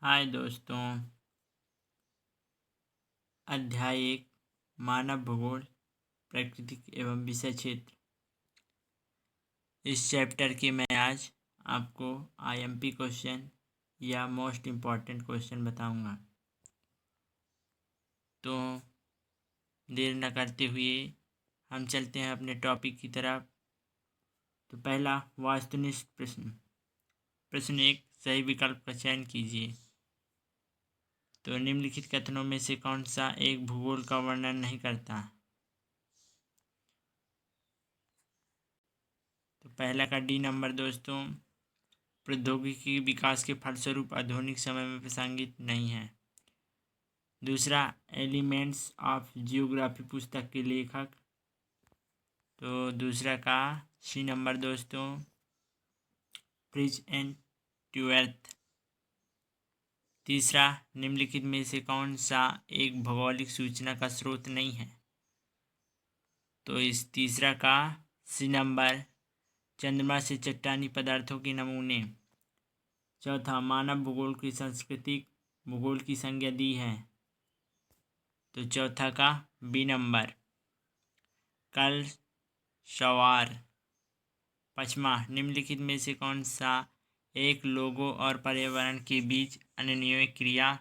हाय दोस्तों। अध्याय 1 मानव भूगोल प्राकृतिक एवं विषय क्षेत्र। इस चैप्टर के मैं आज आपको आईएमपी क्वेश्चन या मोस्ट इम्पॉर्टेंट क्वेश्चन बताऊंगा। तो देर न करते हुए हम चलते हैं अपने टॉपिक की तरफ। तो पहला वास्तुनिष्ठ प्रश्न। प्रश्न 1, सही विकल्प का चयन कीजिए। तो निम्नलिखित कथनों में से कौन सा एक भूगोल का वर्णन नहीं करता। तो पहला का डी नंबर दोस्तों, प्रौद्योगिकी विकास के फलस्वरूप आधुनिक समय में प्रासंगिक नहीं है। दूसरा, एलिमेंट्स ऑफ जियोग्राफी पुस्तक के लेखक। तो दूसरा का सी नंबर दोस्तों, ब्रिज एंड ट्यूअर्थ। तीसरा, निम्नलिखित में से कौन सा एक भौगोलिक सूचना का स्रोत नहीं है। तो इस तीसरा का सी नंबर, चंद्रमा से चट्टानी पदार्थों के नमूने। चौथा, मानव भूगोल की सांस्कृतिक भूगोल की संज्ञा दी है। तो चौथा का बी नंबर, कल सवार। पाँचवा, निम्नलिखित में से कौन सा एक लोगों और पर्यावरण के बीच अन्योन्य क्रिया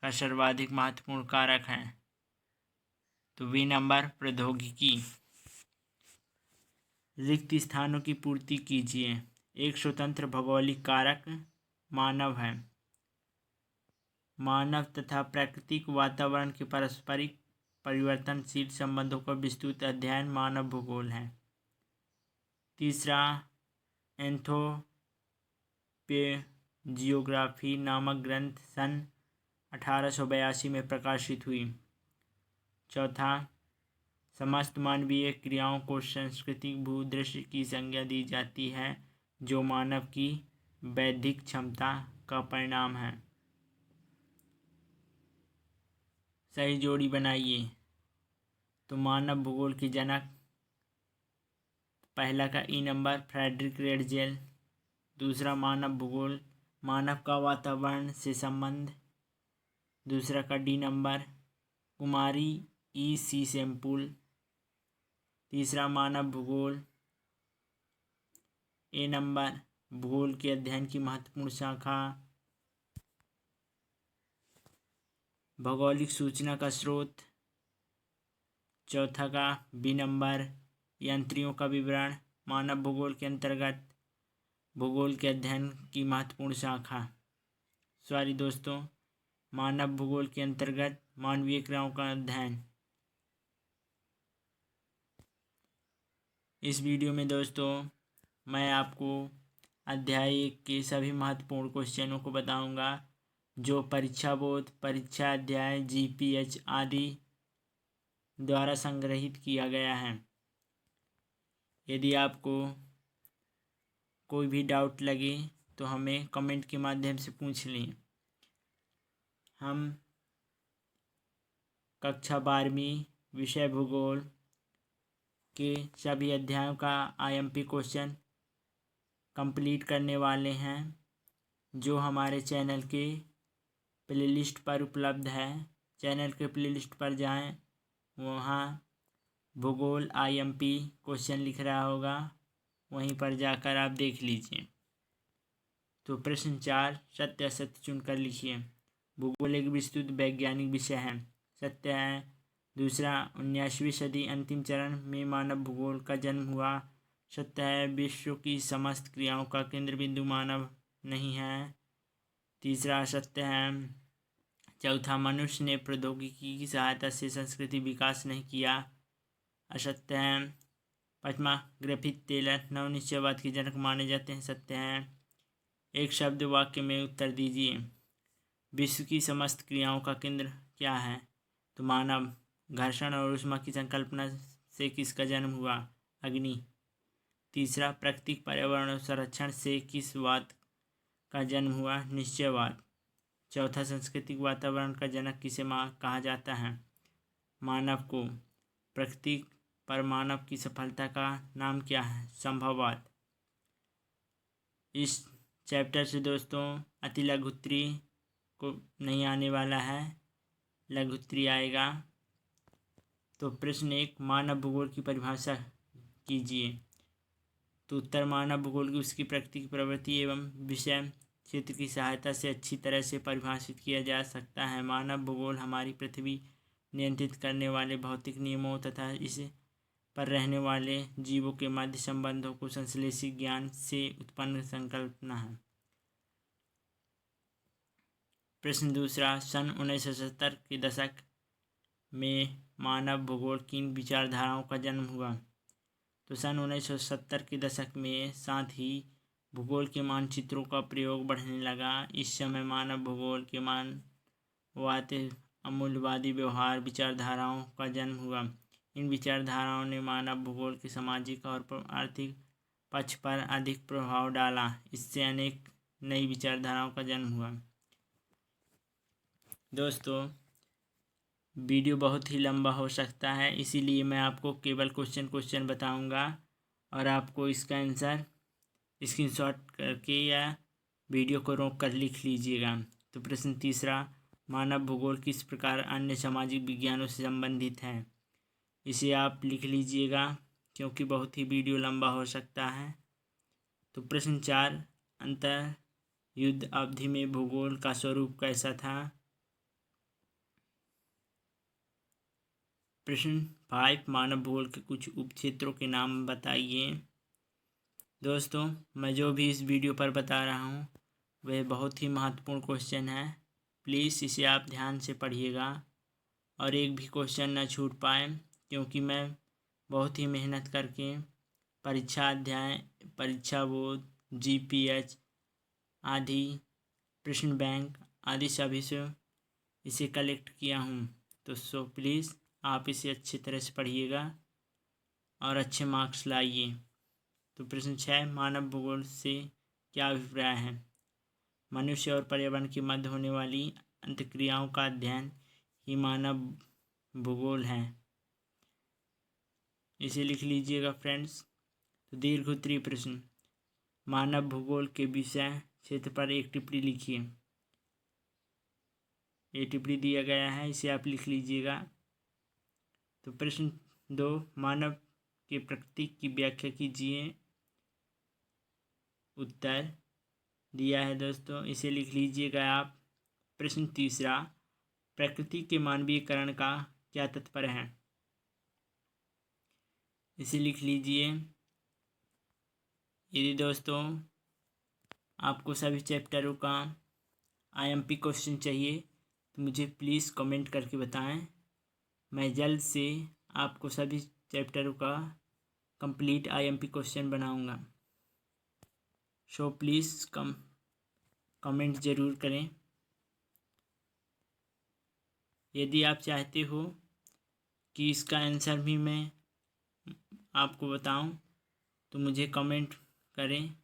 का सर्वाधिक महत्वपूर्ण कारक है। तो बी नंबर, प्रौद्योगिकी। रिक्त स्थानों की पूर्ति कीजिए। एक स्वतंत्र भौगोलिक कारक मानव है। मानव तथा प्राकृतिक वातावरण के पारस्परिक परिवर्तनशील संबंधों का विस्तृत अध्ययन मानव भूगोल है। तीसरा, एंथ्रोपोजियोग्राफी नामक ग्रंथ सन 1882 में प्रकाशित हुई। चौथा, समस्त मानवीय क्रियाओं को सांस्कृतिक भूदृश्य की संज्ञा दी जाती है जो मानव की बौद्धिक क्षमता का परिणाम है। सही जोड़ी बनाइए। तो मानव भूगोल के जनक, पहला का ई नंबर, फ्रेडरिक रेडजेल। दूसरा, मानव भूगोल मानव का वातावरण से संबंध। दूसरा का डी नंबर, कुमारी ई सी सैम्पुल। तीसरा, मानव भूगोल ए नंबर, भूगोल के अध्ययन की महत्वपूर्ण शाखा। भौगोलिक सूचना का स्रोत। चौथा का बी नंबर, यंत्रियों का विवरण मानव भूगोल के अंतर्गत भूगोल के अध्ययन की महत्वपूर्ण शाखा। सॉरी दोस्तों, मानव भूगोल के अंतर्गत मानवीय क्रियाओं का अध्ययन। इस वीडियो में दोस्तों मैं आपको अध्याय 1 के सभी महत्वपूर्ण क्वेश्चनों को बताऊंगा जो परीक्षा बोर्ड, परीक्षा अध्याय, जीपीएच आदि द्वारा संग्रहित किया गया है। यदि आपको कोई भी डाउट लगे तो हमें कमेंट के माध्यम से पूछ लें। हम कक्षा 12वीं विषय भूगोल के सभी अध्यायों का आईएमपी क्वेश्चन कंप्लीट करने वाले हैं जो हमारे चैनल के प्लेलिस्ट पर उपलब्ध है। चैनल के प्लेलिस्ट पर जाएं, वहाँ भूगोल आईएमपी क्वेश्चन लिख रहा होगा, वहीं पर जाकर आप देख लीजिए। तो प्रश्न 4, सत्य असत्य चुनकर लिखिए। भूगोल एक विस्तृत वैज्ञानिक विषय है, सत्य है। दूसरा, 19वीं सदी अंतिम चरण में मानव भूगोल का जन्म हुआ, सत्य है। विश्व की समस्त क्रियाओं का केंद्र बिंदु मानव नहीं है। तीसरा, सत्य है। चौथा, मनुष्य ने प्रौद्योगिकी की सहायता से संस्कृति विकास नहीं किया, असत्य है। पाँचवा, ग्रिफिथ टेलर नवनिश्चयवाद के जनक माने जाते हैं, सत्य है। एक शब्द वाक्य में उत्तर दीजिए। विश्व की समस्त क्रियाओं का केंद्र क्या है। तो मानव। घर्षण और ऊष्मा की संकल्पना से किसका जन्म हुआ, अग्नि। तीसरा, प्राकृतिक पर्यावरण और संरक्षण से किस वाद का जन्म हुआ, निश्चयवाद। चौथा, सांस्कृतिक वातावरण का जनक किसे कहा जाता है, मानव को। प्रकृति पर मानव की सफलता का नाम क्या है, संभववाद। इस चैप्टर से दोस्तों अति लघु उत्तरीय को नहीं आने वाला है, लघु उत्तरीय आएगा। तो प्रश्न 1, मानव भूगोल की परिभाषा कीजिए। तो उत्तर, मानव भूगोल की उसकी प्रकृति की प्रवृत्ति एवं विषय क्षेत्र की सहायता से अच्छी तरह से परिभाषित किया जा सकता है। मानव भूगोल हमारी पृथ्वी नियंत्रित करने वाले भौतिक नियमों तथा इस पर रहने वाले जीवों के मध्य संबंधों को संश्लेषित ज्ञान से उत्पन्न संकल्पना है। प्रश्न 2, सन 1970 के दशक में मानव भूगोल की विचारधाराओं का जन्म हुआ। तो सन 1970 के दशक में साथ ही भूगोल के मानचित्रों का प्रयोग बढ़ने लगा। इस समय मानव भूगोल के मानववाद अमूल्यवादी व्यवहार विचारधाराओं का जन्म हुआ। इन विचारधाराओं ने मानव भूगोल के सामाजिक और आर्थिक पक्ष पर अधिक प्रभाव डाला। इससे अनेक नई विचारधाराओं का जन्म हुआ। दोस्तों, वीडियो बहुत ही लंबा हो सकता है, इसीलिए मैं आपको केवल क्वेश्चन बताऊंगा और आपको इसका आंसर स्क्रीनशॉट करके या वीडियो को रोक कर लिख लीजिएगा। तो प्रश्न 3, मानव भूगोल किस प्रकार अन्य सामाजिक विज्ञानों से संबंधित है। इसे आप लिख लीजिएगा क्योंकि बहुत ही वीडियो लंबा हो सकता है। तो प्रश्न 4, अंतर युद्ध अवधि में भूगोल का स्वरूप कैसा था। प्रश्न 5, मानव भूगोल के कुछ उपक्षेत्रों के नाम बताइए। दोस्तों, मैं जो भी इस वीडियो पर बता रहा हूँ वह बहुत ही महत्वपूर्ण क्वेश्चन है। प्लीज़ इसे आप ध्यान से पढ़िएगा और एक भी क्वेश्चन न छूट पाए, क्योंकि मैं बहुत ही मेहनत करके परीक्षा अध्याय, परीक्षा बोर्ड, जीपीएच आदि, प्रश्न बैंक आदि सभी से इसे कलेक्ट किया हूँ। तो प्लीज़ आप इसे अच्छी तरह से पढ़िएगा और अच्छे मार्क्स लाइए। तो प्रश्न 6, मानव भूगोल से क्या अभिप्राय है। मनुष्य और पर्यावरण के मध्य होने वाली अंतःक्रियाओं का अध्ययन ही मानव भूगोल है। इसे लिख लीजिएगा फ्रेंड्स। तो दीर्घ उत्तरीय प्रश्न, मानव भूगोल के विषय क्षेत्र पर एक टिप्पणी लिखिए। ये टिप्पणी दिया गया है, इसे आप लिख लीजिएगा। तो प्रश्न 2, मानव के प्रकृति की व्याख्या कीजिए। उत्तर दिया है दोस्तों, इसे लिख लीजिएगा आप। प्रश्न 3, प्रकृति के मानवीयकरण का क्या तात्पर्य है। इसे लिख लीजिए। यदि दोस्तों आपको सभी चैप्टरों का आईएमपी क्वेश्चन चाहिए तो मुझे प्लीज़ कमेंट करके बताएं। मैं जल्द से आपको सभी चैप्टरों का कंप्लीट आईएमपी क्वेश्चन बनाऊंगा। सो प्लीज़ कमेंट ज़रूर करें। यदि आप चाहते हो कि इसका आंसर भी मैं आपको बताऊं तो मुझे कमेंट करें,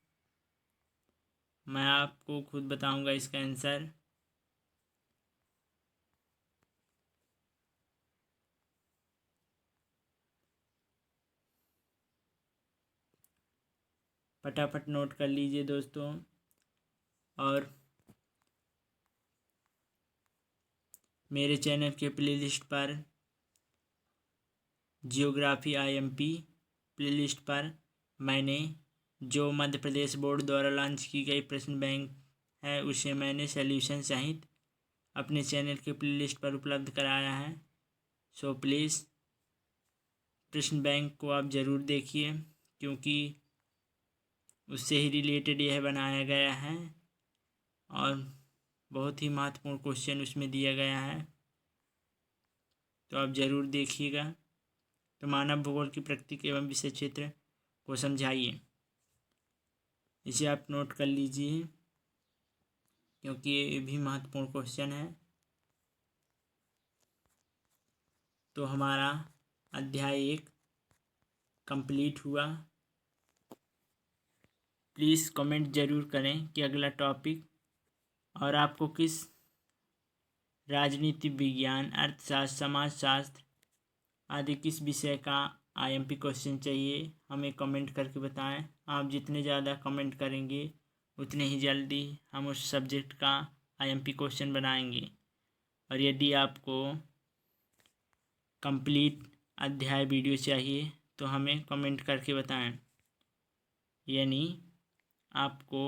मैं आपको खुद बताऊंगा इसका आंसर। फटाफट नोट कर लीजिए दोस्तों। और मेरे चैनल के प्लेलिस्ट पर जियोग्राफी आईएमपी प्लेलिस्ट पर मैंने जो मध्य प्रदेश बोर्ड द्वारा लॉन्च की गई प्रश्न बैंक है उसे मैंने सॉल्यूशन सहित अपने चैनल के प्लेलिस्ट पर उपलब्ध कराया है। सो प्लीज़ प्रश्न बैंक को आप ज़रूर देखिए, क्योंकि उससे ही रिलेटेड यह बनाया गया है और बहुत ही महत्वपूर्ण क्वेश्चन उसमें दिया गया है, तो आप ज़रूर देखिएगा। तो मानव भूगोल की प्रकृति एवं विषय क्षेत्र को समझाइए, इसे आप नोट कर लीजिए क्योंकि ये भी महत्वपूर्ण क्वेश्चन है। तो हमारा अध्याय 1 कंप्लीट हुआ। प्लीज़ कमेंट ज़रूर करें कि अगला टॉपिक और आपको किस राजनीति विज्ञान, अर्थशास्त्र, समाजशास्त्र आदि किस विषय का आईएमपी क्वेश्चन चाहिए, हमें कमेंट करके बताएं। आप जितने ज़्यादा कमेंट करेंगे उतने ही जल्दी हम उस सब्जेक्ट का आईएमपी क्वेश्चन बनाएंगे। और यदि आपको कंप्लीट अध्याय वीडियो चाहिए तो हमें कमेंट करके बताएं। यानी आपको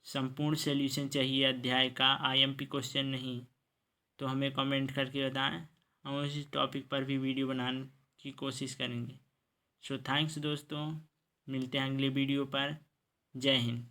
संपूर्ण सॉल्यूशन चाहिए अध्याय का, आईएमपी क्वेश्चन नहीं, तो हमें कमेंट करके बताएं। हम उसी टॉपिक पर भी वीडियो बनाने की कोशिश करेंगे। सो थैंक्स दोस्तों, मिलते हैं अगले वीडियो पर। जय हिंद।